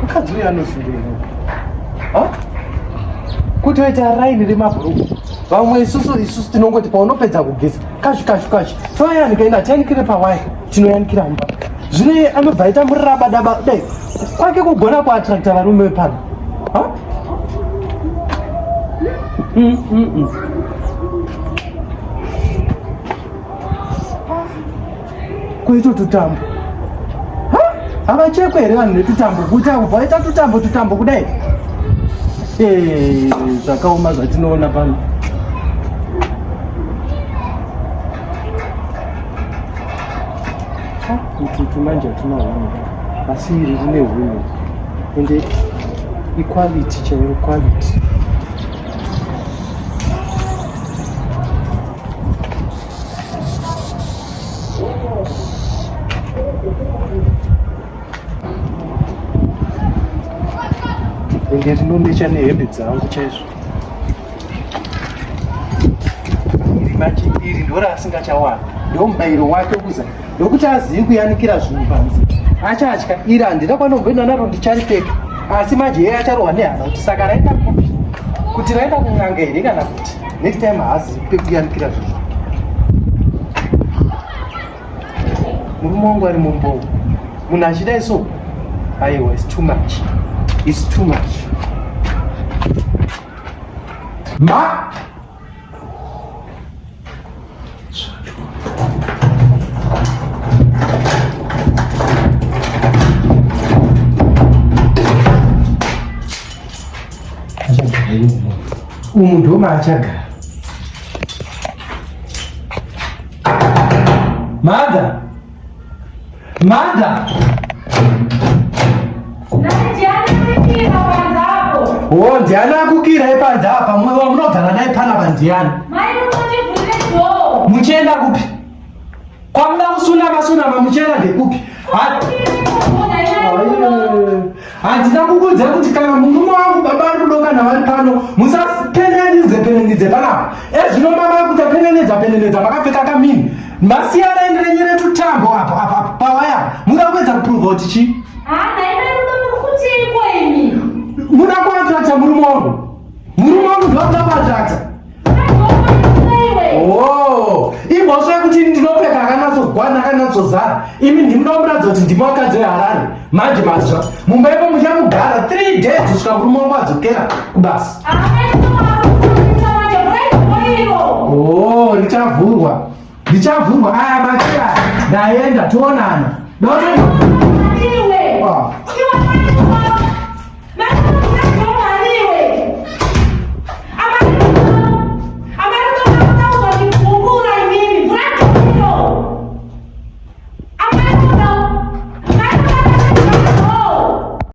Mukadzi anofundira. Kuti waita raini nemaBrugwa. Vamwe isusu tinongoti paunopedza kugeza. Kashi. Toyanika ina tiyanikire pawaya. Tinoyanikira mba. Zvine anobva aita muraba daba dai. Kwake kugona kuattracta varume pano. Kuito tutambo. Havachekwa here vanhu netutambo kuti akubva aita tutambo kudai. Zvakaoma zvatinoona pano. Ututu manje hatuna hunhu, asi iri rine hunhu ende equality chaiyo quality. Ende rinonecha nehembe dzangu chaizvo. Iri manje iri ndoro asingachawana. Ndo mubayiro wake kuza ndokuti azivi kuyanikira zvinhu panze. Achatya iri handina kwanomboenda naro ndicharipfeka. Asi manje yeye acharohwa nehana kuti saka raenda kupi? Kuti raenda kun'anga here kana kuti next time haazivi pekuyanikira zvinhu. Murume wangu ari mumbongo. Munhu achidai so. Aiwa, it's too much. It's too much. Ma! Umuntu omachagara. Mada! Oh, Diana kukira ipanza apa mwewa munogara naye pana pandiana. Mai unoti vulezo. Muchenda kupi? Kwamda kusunama muchenda ndekupi? Handina kukuudza kuti kana murume wangu baba ari kudoka navari pano musapenenedze panapa. Ezvino mama kuti penenedza makapfeka kamini. Masiyana enderenyere tutambo apa pawaya. Mungapedza kuprova kuti chi? Muda kuattracta murume wangu. Murume wangu ndokuda kuattracta. Oh, imbosve kuti ndinopfeka akanatsogwana akanatsozara. Imi ndimunomuratidza kuti ndimi wakadzi weHarare. Manje mazva mumba muchamugara 3 days kusvika murume wangu adzokera kubasa. Oh, richavhurwa. Aya machira ndaenda toonana.